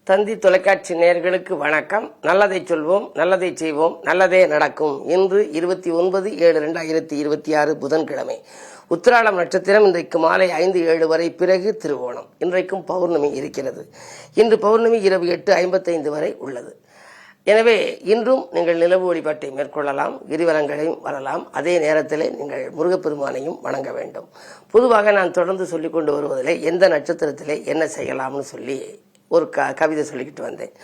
தந்தி தொலைக்காட்சி நேயர்களுக்கு வணக்கம். நல்லதை சொல்வோம், நல்லதை செய்வோம், நல்லதே நடக்கும். இன்று 29/7/2026 புதன்கிழமை. உத்திராடம் நட்சத்திரம் இன்றைக்கு மாலை 5:07 வரை, பிறகு திருவோணம். இன்றைக்கும் பௌர்ணமி இருக்கிறது. இன்று பௌர்ணமி இரவு 8:55 வரை உள்ளது. எனவே இன்றும் நீங்கள் நிலவு வழிபாட்டை மேற்கொள்ளலாம், கிரிவலங்களையும் வரலாம். அதே நேரத்தில் நீங்கள் முருகப்பெருமானையும் வணங்க வேண்டும். பொதுவாக நான் தொடர்ந்து சொல்லிக் கொண்டு வருவதிலே எந்த நட்சத்திரத்திலே என்ன செய்யலாம்னு சொல்லி ஒரு கவிதை சொல்லிக்கிட்டு வந்தேன்.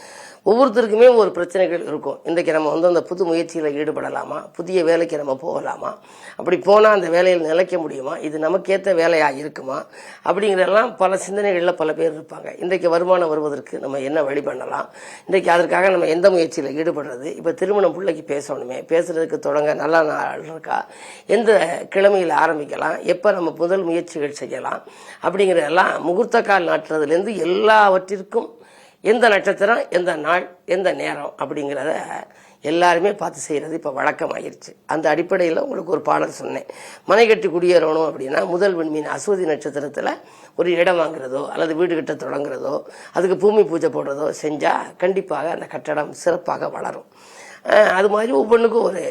ஒவ்வொருத்தருக்குமே ஒரு பிரச்சனைகள் இருக்கும். இன்றைக்கு நம்ம அந்த புது முயற்சியில் ஈடுபடலாமா, புதிய வேலைக்கு நம்ம போகலாமா, அப்படி போனால் அந்த வேலையில் நிலைக்க முடியுமா, இது நமக்கேற்ற வேலையாக இருக்குமா, அப்படிங்கிறதெல்லாம் பல சிந்தனைகளில் பல பேர் இருப்பாங்க. இன்றைக்கு வருமானம் வருவதற்கு நம்ம என்ன வழி பண்ணலாம், இன்றைக்கு அதற்காக நம்ம எந்த முயற்சியில் ஈடுபடுறது, இப்போ திருமணம் பிள்ளைக்கு பேசணுமே, பேசுறதுக்கு தொடங்க நல்ல நாள் இருக்கா, எந்த கிழமையில் ஆரம்பிக்கலாம், எப்போ நம்ம முதல் முயற்சிகள் செய்யலாம், அப்படிங்கிறதெல்லாம் முகூர்த்த கால் நாட்டுறதுலேருந்து எல்லாவற்றிற்கும் எந்த நட்சத்திரம், எந்த நாள், எந்த நேரம் அப்படிங்கிறத எல்லாருமே பார்த்து செய்கிறது இப்போ வழக்கமாகிருச்சு. அந்த அடிப்படையில் உங்களுக்கு ஒரு பாடல் சொன்னேன். மனை கட்டி குடியேறணும் அப்படின்னா முதல் விண்மீன் அஸ்வதி நட்சத்திரத்தில் ஒரு இடம் வாங்குறதோ அல்லது வீடு கட்ட தொடங்குறதோ அதுக்கு பூமி பூஜை போடுறதோ செஞ்சால் கண்டிப்பாக அந்த கட்டடம் சிறப்பாக வளரும். அது மாதிரி ஒவ்வொன்றுக்கும் ஒரு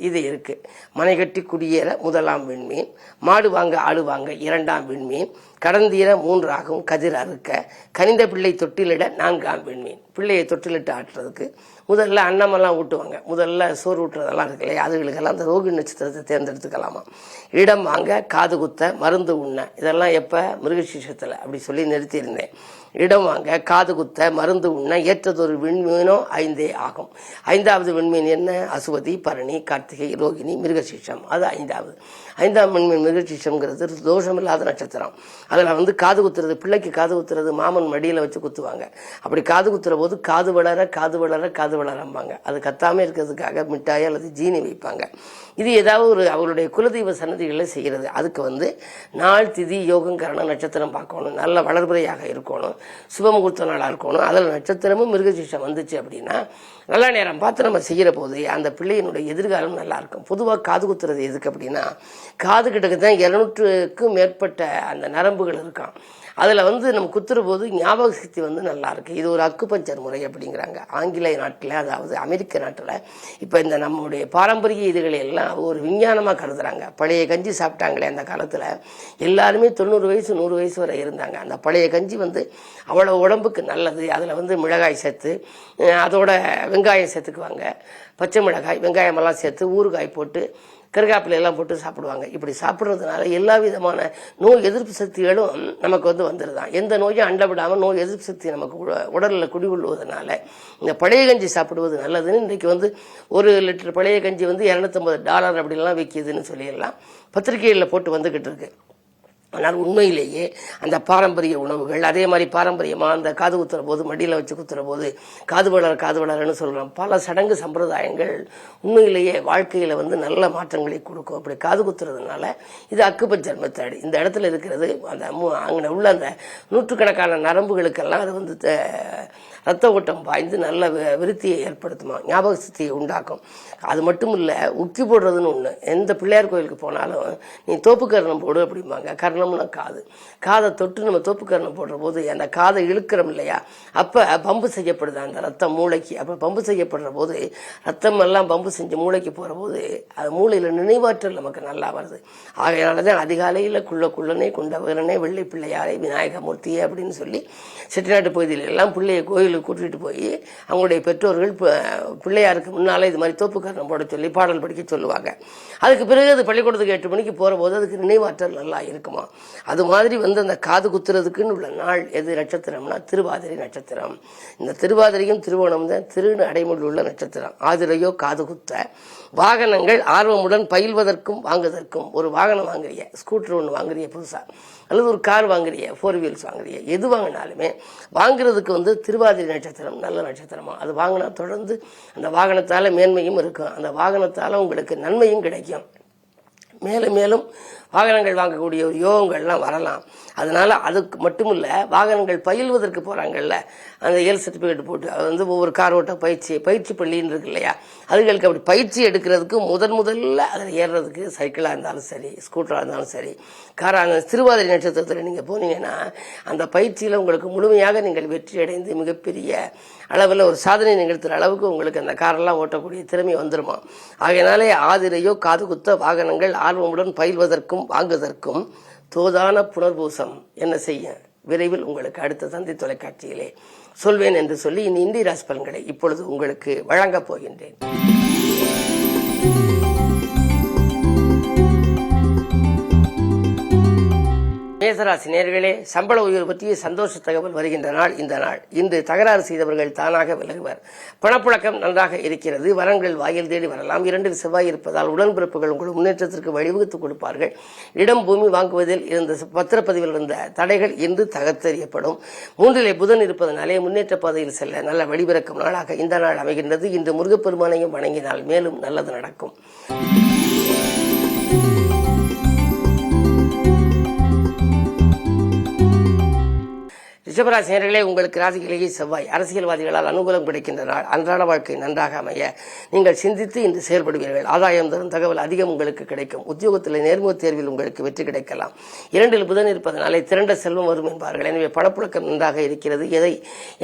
இது இருக்கு. மனை கட்டி குடியேற முதலாம் விண்மீன், மாடு வாங்க ஆடு வாங்க இரண்டாம் விண்மீன், கடந்தீர 3 ஆகும் கதிர் அறுக்க, கனிந்த பிள்ளை தொட்டிலிட 4ஆம் விண்மீன். பிள்ளையை தொட்டிலிட்டு ஆட்டுறதுக்கு முதல்ல அன்னமெல்லாம் ஊட்டுவாங்க. முதல்ல சோறு ஊட்டுறதெல்லாம் இருக்கு இல்லையா, அதுகளுக்கெல்லாம் அந்த ரோகிணி நட்சத்திரத்தை தேர்ந்தெடுத்துக்கலாமா. இடம் வாங்க காது குத்த மருந்து உண்ண, இதெல்லாம் எப்போ மிருகசீஷத்தில் அப்படி சொல்லி நிறுத்தியிருந்தேன். இடம் வாங்க காது குத்த மருந்து உண்ண ஏற்றதொரு விண்மீனோ 5 ஆகும். 5வது விண்மீன் என்ன? அசுவதி, பரணி, கார்த்திகை, ரோகிணி, மிருகசீஷம். அது 5வது. 5ஆம் விண்மீன் மிருகசீஷம்ங்கிறது தோஷமில்லாத நட்சத்திரம். அதில் காது குத்துறது, பிள்ளைக்கு காது குத்துறது மாமன் மடியில் வச்சு குத்துவாங்க. அப்படி காது குத்துற போது காது வளர காது வளர காது வளரம்பாங்க. அது கத்தாமல் இருக்கிறதுக்காக மிட்டாய் அல்லது ஜீனி வைப்பாங்க. இது ஏதாவது ஒரு அவருடைய குலதெய்வ சன்னதிகளில் செய்கிறது. அதுக்கு நாள், திதி, யோகம், கரண நட்சத்திரம் பார்க்கணும், நல்ல வளர்பிறையாக இருக்கணும், சுபமுகூர்த்த நாளாக இருக்கணும். அதில் நட்சத்திரமும் மிருகசீஷம் வந்துச்சு அப்படின்னா நல்ல நேரம் பார்த்து நம்ம செய்கிற போது அந்த பிள்ளையினுடைய எதிர்காலம் நல்லா இருக்கும். பொதுவாக காது குத்துறது எதுக்கு அப்படின்னா, காது கிட்டக்கு தான் 200க்கும் மேற்பட்ட அந்த நரம்புகள் இருக்கான். அதில் நம்ம குத்துற போது ஞாபக சக்தி நல்லா இருக்கு. இது ஒரு அக்குபஞ்சர் முறை அப்படிங்கிறாங்க. ஆங்கிலேய நாட்டில், அதாவது அமெரிக்க நாட்டில் இப்போ இந்த நம்முடைய பாரம்பரிய இதுகளை எல்லாம் ஒரு விஞ்ஞானமாக கருதுறாங்க. பழைய கஞ்சி சாப்பிட்டாங்களே அந்த காலத்தில் எல்லாருமே 90 வயசு 100 வயசு வரை இருந்தாங்க. அந்த பழைய கஞ்சி அவ்வளோ உடம்புக்கு நல்லது. அதில் மிளகாய் சேர்த்து அதோட வெங்காயம் சேர்த்துக்குவாங்க, பச்சை மிளகாய் வெங்காயமெல்லாம் சேர்த்து ஊறுகாய் போட்டு கருகாப்பிலை எல்லாம் போட்டு சாப்பிடுவாங்க. இப்படி சாப்பிட்றதுனால எல்லா விதமான நோய் எதிர்ப்பு சக்திகளும் நமக்கு வந்துடுதான். எந்த நோயும் அண்ட விடாமல் நோய் எதிர்ப்பு சக்தி நமக்கு உடலில் குடிகொள்வதனால இந்த பழைய கஞ்சி சாப்பிடுவது நல்லதுன்னு இன்றைக்கு 1 லிட்டர் பழைய கஞ்சி $250 அப்படிலாம் விற்கிதுன்னு சொல்லிடலாம் பத்திரிகைகளில் போட்டு வந்துக்கிட்டு இருக்கு. ஆனால் உண்மையிலேயே அந்த பாரம்பரிய உணவுகள், அதே மாதிரி பாரம்பரியமாக அந்த காது குத்துற போது மடியில் வச்சு குத்துற போது காது வளரன்னு சொல்கிறோம். பல சடங்கு சம்பிரதாயங்கள் உண்மையிலேயே வாழ்க்கையில் நல்ல மாற்றங்களை கொடுக்கும். அப்படி காது குத்துறதுனால இது அக்குபஞ்சர் மெத்தட். இந்த இடத்துல இருக்கிறது அந்த அங்கே உள்ள அந்த நூற்றுக்கணக்கான நரம்புகளுக்கெல்லாம் அது ரத்த ஓட்டம் பாய்ந்து நல்ல விருத்தியை ஏற்படுத்துமா, ஞாபக சக்தியை உண்டாக்கும். அது மட்டும் இல்லை, உக்கி போடுறதுன்னு ஒன்று. எந்த பிள்ளையார் கோயிலுக்கு போனாலும் நீ தோப்பு கரணம் போடு அப்படிம்பாங்க. கரணம்னா காதை தொட்டு நம்ம தோப்பு கரணம் போடுற போது அந்த காதை இழுக்கிறோம் இல்லையா, அப்போ பம்பு செய்யப்படுது அந்த ரத்தம் மூளைக்கு. அப்போ பம்பு செய்யப்படுற போது ரத்தம் எல்லாம் பம்பு செஞ்சு மூளைக்கு போகிற போது அது மூளையில் நினைவாற்றல் நமக்கு நல்லா வருது. ஆகையினால தான் அதிகாலையில் குள்ளனே குண்டவரனே வெள்ளை பிள்ளையாரை விநாயகமூர்த்தியே அப்படின்னு சொல்லி செட்டிநாட்டு பகுதியில் எல்லாம் பிள்ளைய கோயிலுக்கு கூட்டிகிட்டு போய் அவங்களுடைய பெற்றோர்கள் பிள்ளையாருக்கு முன்னால் இது மாதிரி தோப்பு கரணம் போட சொல்லி பாடல் படிக்க சொல்லுவாங்க. அதுக்கு பிறகு அது பள்ளிக்கூடத்துக்கு 8 மணிக்கு போகிற போது அதுக்கு நினைவாற்றல் நல்லா இருக்குமா. அது மாதிரி அந்த காது குத்துறதுக்குன்னு உள்ள நாள் எது நட்சத்திரம்னா திருவாதிரை நட்சத்திரம். இந்த திருவாதிரையும் திருவோணம் தான் திருன்னு அடைமொழி உள்ள நட்சத்திரம். ஆதிரையோ காது குத்த. வாகனங்கள் ஆர்வமுடன் பயில்வதற்கும் வாங்குவதற்கும். ஒரு வாகனம் வாங்குறிய, ஸ்கூட்டர் ஒன்று வாங்குறிய புதுசா, அல்லது ஒரு கார் வாங்குறிய, 4 வீல்ஸ் வாங்குறிய, எது வாங்கினாலுமே வாங்குறதுக்கு திருவாதிரை நட்சத்திரம் நல்ல நட்சத்திரமா. அது வாங்கினா தொடர்ந்து அந்த வாகனத்தால் மேன்மையும் இருக்கும், அந்த வாகனத்தால் உங்களுக்கு நன்மையும் கிடைக்கும். மேலும் மேலும் வாகனங்கள் வாங்கக்கூடிய ஒரு யோகங்கள்லாம் வரலாம். அதனால் அதுக்கு மட்டும் இல்லை, வாகனங்கள் பயில்வதற்கு போகிறாங்கல்ல, அந்த எல் சர்டிஃபிகேட் போட்டு அது வந்து ஒவ்வொரு கார் ஓட்ட பயிற்சி பள்ளின்னு இருக்கு இல்லையா, அதுகளுக்கு அப்படி பயிற்சி எடுக்கிறதுக்கு முதல்ல அதில் ஏறுறதுக்கு சைக்கிளாக இருந்தாலும் சரி, ஸ்கூட்டராக இருந்தாலும் சரி, காராக இருந்தாலும் திருவாதிரை நட்சத்திரத்தில் நீங்கள் போனீங்கன்னா அந்த பயிற்சியில் உங்களுக்கு முழுமையாக நீங்கள் வெற்றி அடைந்து மிகப்பெரிய அளவில் ஒரு சாதனை நிகழ்த்துகிற அளவுக்கு உங்களுக்கு அந்த காரெல்லாம் ஓட்டக்கூடிய திறமை வந்துருமா. ஆகையினாலே ஆதிரையோ காது குத்த வாகனங்கள் ஆர்வமுடன் பயில்வதற்கும் வாங்குவதற்கும் தோதான புனர்பூசம் என்ன செய்ய விரைவில் உங்களுக்கு அடுத்த தந்தி தொலைக்காட்சியிலே சொல்வேன் என்று சொல்லி இந்திய ராசி பலன்களை இப்பொழுது உங்களுக்கு வழங்கப் போகின்றேன். மேசராசி நேயர்களே, சம்பள உயர்வு பற்றிய சந்தோஷ தகவல் வருகின்ற நாள் இந்த நாள். இன்று தகராறு செய்தவர்கள் தானாக விலகுவர். பணப்புழக்கம் நன்றாக இருக்கிறது. வரன்கள் வாயில் தேடி வரலாம். 2 செவ்வாய் இருப்பதால் உடன்பிறப்புகள் உங்கள் முன்னேற்றத்திற்கு வழிவகுத்துக் கொடுப்பார்கள். இடம் பூமி வாங்குவதில் இருந்த பத்திரப்பதிவில் இருந்த தடைகள் இன்று தகர்த்தெறியப்படும். 3 புதன் இருப்பதனாலே முன்னேற்ற பாதையில் செல்ல நல்ல வழிபிறக்கும் நாளாக இந்த நாள் அமைகின்றது. இன்று முருகப்பெருமானையும் வணங்கினால் மேலும் நல்லது நடக்கும். ரிஷபராசி நேயர்களே, உங்களுக்கு ராசியிலேயே செவ்வாய். அரசியல்வாதிகளால் அனுகூலம் கிடைக்கின்ற நாள். அன்றாட வாழ்க்கை நன்றாக அமைய நீங்கள் சிந்தித்து இன்று செயல்படுவீர்கள். ஆதாயம் தரும் தகவல் அதிகம் உங்களுக்கு கிடைக்கும். உத்தியோகத்தில் நேர்முகத் தேர்வில் உங்களுக்கு வெற்றி கிடைக்கலாம். 2 புதன் இருப்பதனாலே திரண்ட செல்வம் வரும் என்பார்கள். எனவே பணப்புழக்கம் நன்றாக இருக்கிறது.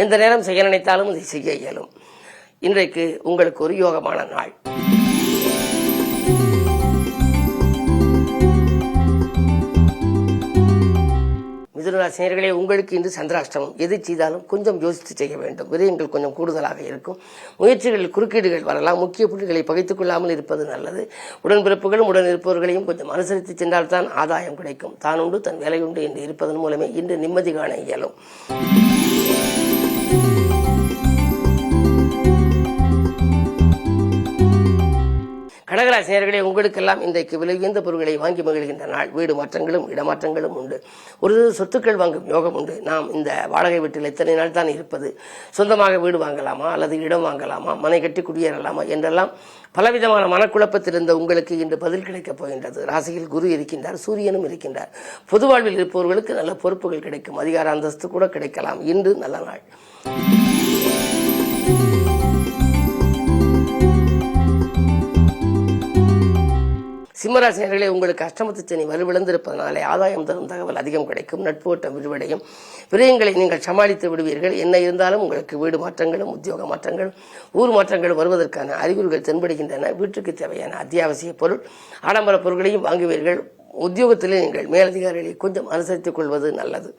எந்த நேரம் செய்ய நினைத்தாலும் அதை செய்ய இயலும். இன்றைக்கு உங்களுக்கு ஒரு யோகமான நாள். மிதுனராசினியர்களே, உங்களுக்கு இன்று சந்திராஷ்டமம். எது செய்தாலும் கொஞ்சம் யோசித்து செய்ய வேண்டும். விரயங்கள் கொஞ்சம் கூடுதலாக இருக்கும். முயற்சிகளில் குறுக்கீடுகள் வரலாம். முக்கிய புள்ளிகளை பகைத்துக் கொள்ளாமல் இருப்பது நல்லது. உடன்பிறப்புகளும் உடன் இருப்பவர்களையும் கொஞ்சம் அனுசரித்து சென்றால்தான் ஆதாயம் கிடைக்கும். தான் உண்டு தன் வேலை உண்டு என்று இருப்பதன் மூலமே இன்று நிம்மதி காண இயலும். கடகராசி நேயர்களே, உங்களுக்கெல்லாம் இன்றைக்கு விலை உயர்ந்த பொருட்களை வாங்கி மகிழ்கின்ற நாள். வீடு மாற்றங்களும் இடமாற்றங்களும் உண்டு. ஒரு சொத்துக்கள் வாங்கும் யோகம் உண்டு. நாம் இந்த வாடகை வீட்டில் எத்தனை நாள் தான் இருப்பது, சொந்தமாக வீடு வாங்கலாமா அல்லது இடம் வாங்கலாமா, மனை கட்டி குடியேறலாமா என்றெல்லாம் பலவிதமான மனக்குழப்பத்தில் இருந்த உங்களுக்கு இன்று பதில் கிடைக்கப் போகின்றது. ராசியில் குரு இருக்கின்றார், சூரியனும் இருக்கின்றார். பொது வாழ்வில் இருப்பவர்களுக்கு நல்ல பொறுப்புகள் கிடைக்கும். அதிகார அந்தஸ்து கூட கிடைக்கலாம். இன்று நல்ல நாள். சிம்மராசினியர்களே, உங்களுக்கு அஷ்டமத்து சனி வலுவிழந்திருப்பதனாலே ஆதாயம் தரும் தகவல் அதிகம் கிடைக்கும். நட்பு வட்டம் விரிவடையும். விரயங்களை நீங்கள் சமாளித்து விடுவீர்கள். என்ன இருந்தாலும் உங்களுக்கு வீடு மாற்றங்களும் உத்தியோக மாற்றங்களும் ஊர் மாற்றங்களும் வருவதற்கான அறிகுறிகள் தென்படுகின்றன. வீட்டுக்கு தேவையான அத்தியாவசிய பொருள் ஆடம்பர பொருட்களையும் வாங்குவீர்கள். உத்தியோகத்திலே நீங்கள் மேலதிகாரிகளை கொஞ்சம் அனுசரித்துக் கொள்வது நல்லது.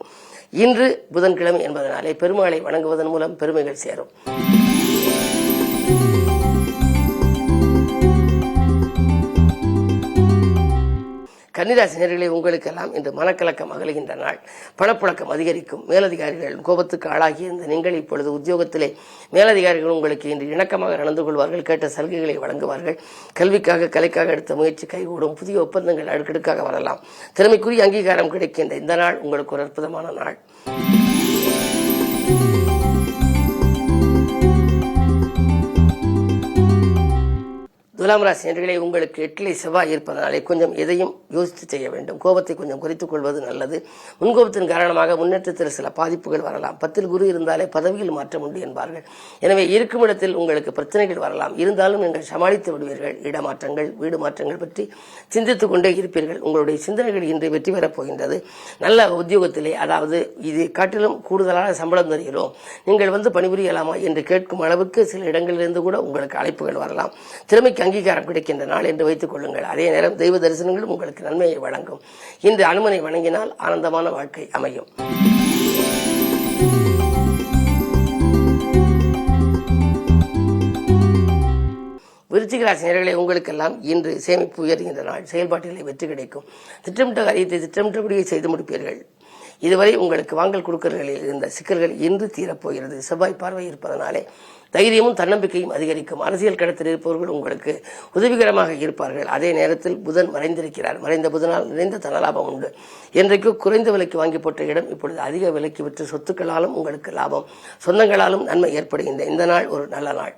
இன்று புதன்கிழமை என்பதனாலே பெருமாளை வணங்குவதன் மூலம் பெருமைகள் சேரும். கன்னிராசினியர்களே, உங்களுக்கெல்லாம் இன்று மனக்கலக்கம் அகலுகின்ற நாள். பணப்புழக்கம் அதிகரிக்கும். மேலதிகாரிகள் கோபத்துக்கு ஆளாகி இருந்த நீங்கள் இப்பொழுது உத்தியோகத்திலே மேலதிகாரிகள் உங்களுக்கு இன்று இணக்கமாக நடந்து கொள்வார்கள். கேட்ட சலுகைகளை வழங்குவார்கள். கல்விக்காக கலைக்காக எடுத்த முயற்சி கைகூடும். புதிய ஒப்பந்தங்கள் அடுக்கடுக்காக வரலாம். திறமைக்குரிய அங்கீகாரம் கிடைக்கின்ற இந்த நாள் உங்களுக்கு ஒரு அற்புதமான நாள். துலாம் ராசி நேயர்களே, உங்களுக்கு 8 செவ்வாய் இருப்பதனாலே கொஞ்சம் எதையும் யோசித்து செய்ய வேண்டும். கோபத்தை கொஞ்சம் குறைத்துக் கொள்வது நல்லது. முன்கோபத்தின் காரணமாக முன்னேற்றத்தில் சில பாதிப்புகள் வரலாம். 10 குரு இருந்தாலே பதவியில் மாற்றம் உண்டு என்பார்கள். எனவே இருக்கும் இடத்தில் உங்களுக்கு பிரச்சனைகள் வரலாம். இருந்தாலும் நீங்கள் சமாளித்து விடுவீர்கள். இடமாற்றங்கள் வீடு மாற்றங்கள் பற்றி சிந்தித்துக் கொண்டே இருப்பீர்கள். உங்களுடைய சிந்தனைகள் இன்று வெற்றி பெறப் போகின்றது. நல்ல உத்தியோகத்திலே, அதாவது இது காட்டிலும் கூடுதலான சம்பளம் தருகிறோம், நீங்கள் வந்து பணிபுரியலாமா என்று கேட்கும் அளவுக்கு சில இடங்களிலிருந்து கூட உங்களுக்கு அழைப்புகள் வரலாம். திறமைக்கு அங்கீகாரம் கிடைக்கின்ற நாள் என்று வைத்துக் கொள்ளுங்கள். அதே நேரம் தெய்வ தரிசனங்களும் உங்களுக்கு நன்மையை வழங்கும். இன்று அனுமனை வணங்கினால் ஆனந்தமான வாழ்க்கை அமையும். விருச்சிக ராசி நேயர்களே, உங்களுக்கெல்லாம் இன்று சேமிப்பு உயர்கின்ற நாள். செயல்பாட்டிலே வெற்றி கிடைக்கும். திட்டமிட்ட காரியத்தை திட்டமிட்டபடியே செய்து முடிப்பீர்கள். இதுவரை உங்களுக்கு வாங்கல் கொடுக்கல்களில் இருந்த சிக்கல்கள் இன்று தீரப்போகிறது. செவ்வாய் பார்வை இருப்பதனாலே தைரியமும் தன்னம்பிக்கையும் அதிகரிக்கும். அரசியல் களத்தில் இருப்பவர்கள் உங்களுக்கு உதவிகரமாக இருப்பார்கள். அதே நேரத்தில் புதன் மறைந்திருக்கிறார். மறைந்த புதனால் நிறைந்த தனலாபம் உண்டு. என்றைக்கு குறைந்த விலைக்கு வாங்கி போட்ட இடம் இப்பொழுது அதிக விலைக்கு விற்று சொத்துக்களாலும் உங்களுக்கு லாபம், சொந்தங்களாலும் நன்மை ஏற்படுகின்ற இந்த நாள் ஒரு நல்ல நாள்.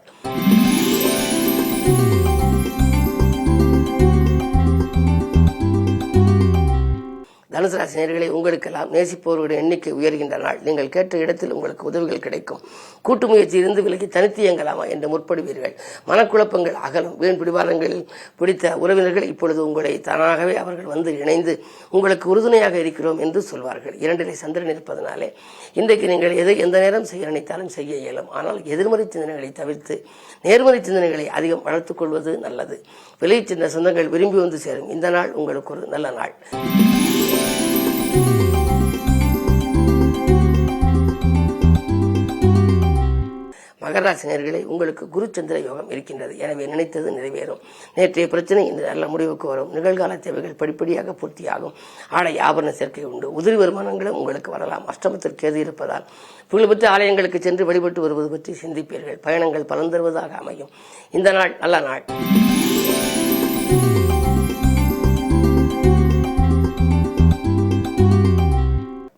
தனுசு ராசி நேயர்களே, உங்களுக்கெல்லாம் நேசிப்பவர்களுடைய எண்ணிக்கை உயர்கின்ற நாள். நீங்கள் கேட்ட இடத்தில் உங்களுக்கு உதவிகள் கிடைக்கும். கூட்டு முயற்சியிலிருந்து விலகி தனித்து இயங்கலாமா என்று முற்படுவீர்கள். மனக்குழப்பங்கள் அகலும். வீண் பிடிவாதங்களில் பிடித்த உறவினர்கள் இப்பொழுது உங்களை தானாகவே அவர்கள் வந்து இணைந்து உங்களுக்கு உறுதுணையாக இருக்கிறோம் என்று சொல்வார்கள். 2 சந்திரன் இருப்பதனாலே இன்றைக்கு நீங்கள் எந்த நேரம் செய்ய நினைத்தாலும் செய்ய இயலும். ஆனால் எதிர்மறை சிந்தனைகளை தவிர்த்து நேர்மறை சிந்தனைகளை அதிகம் வளர்த்துக் கொள்வது நல்லது. விலகிச் சென்ற சொந்தங்கள் விரும்பி வந்து சேரும். இந்த நாள் உங்களுக்கு ஒரு நல்ல நாள். மகர ராசி நேயர்களே, உங்களுக்கு குரு சந்திர யோகம் இருக்கின்றது. எனவே நினைத்தது நிறைவேறும். நேற்றைய பிரச்சனை இன்று நல்ல முடிவுக்கு வரும். நிகழ்கால தேவைகள் படிப்படியாக பூர்த்தியாகும். ஆடை ஆபரண சேர்க்கை உண்டு. உதிரி வருமானங்களும் உங்களுக்கு வரலாம். அஷ்டமத்தில் கேது இருப்பதால் புகழ்பெற்ற ஆலயங்களுக்கு சென்று வழிபட்டு வருவது பற்றி சிந்திப்பீர்கள். பயணங்கள் பலன் தருவதாக அமையும். இந்த நாள் நல்ல நாள்.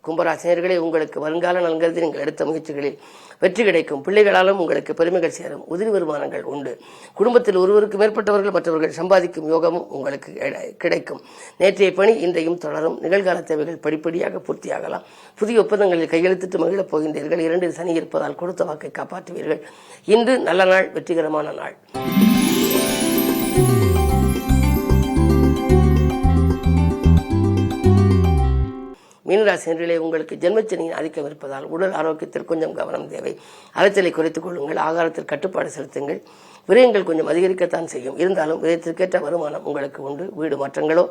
கும்பராசினியர்களே, உங்களுக்கு வருங்கால நலன்கருதி நீங்கள் எடுத்த முயற்சிகளில் வெற்றி கிடைக்கும். பிள்ளைகளாலும் உங்களுக்கு பெருமைகள் சேரும். உதிரி வருமானங்கள் உண்டு. குடும்பத்தில் ஒருவருக்கு மேற்பட்டவர்கள் மற்றவர்கள் சம்பாதிக்கும் யோகமும் உங்களுக்கு கிடைக்கும். நேற்றைய பணி இன்றையும் தொடரும். நிகழ்கால தேவைகள் படிப்படியாக பூர்த்தியாகலாம். புதிய ஒப்பந்தங்களில் கையெழுத்திட்டு மகிழப் போகின்றீர்கள். 2 சனி இருப்பதால் கொடுத்த வாக்கை காப்பாற்றுவீர்கள். இன்று நல்ல நாள், வெற்றிகரமான நாள். மீனராசினர்களே, உங்களுக்கு ஜென்மச்சனியின் ஆதிக்கம் இருப்பதால் உடல் ஆரோக்கியத்தில் கொஞ்சம் கவனம் தேவை. அலைச்சலை குறைத்துக் கொள்ளுங்கள். ஆகாரத்தில் கட்டுப்பாடு செலுத்துங்கள். விரயங்கள் கொஞ்சம் அதிகரிக்கத்தான் செய்யும். இருந்தாலும் விரயத்திற்கேற்ற வருமானம் உங்களுக்கு உண்டு. வீடு மாற்றங்களோ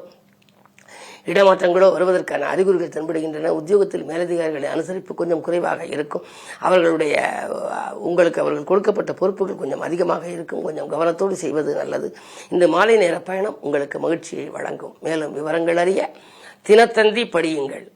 இடமாற்றங்களோ வருவதற்கான அறிகுறிகள் தென்படுகின்றன. உத்தியோகத்தில் மேலதிகாரிகளின் அனுசரிப்பு கொஞ்சம் குறைவாக இருக்கும். உங்களுக்கு அவர்கள் கொடுக்கப்பட்ட பொறுப்புகள் கொஞ்சம் அதிகமாக இருக்கும். கொஞ்சம் கவனத்தோடு செய்வது நல்லது. இந்த மாலை நேர பயணம் உங்களுக்கு மகிழ்ச்சியை வழங்கும். மேலும் விவரங்கள் அறிய தினத்தந்தி படியுங்கள்.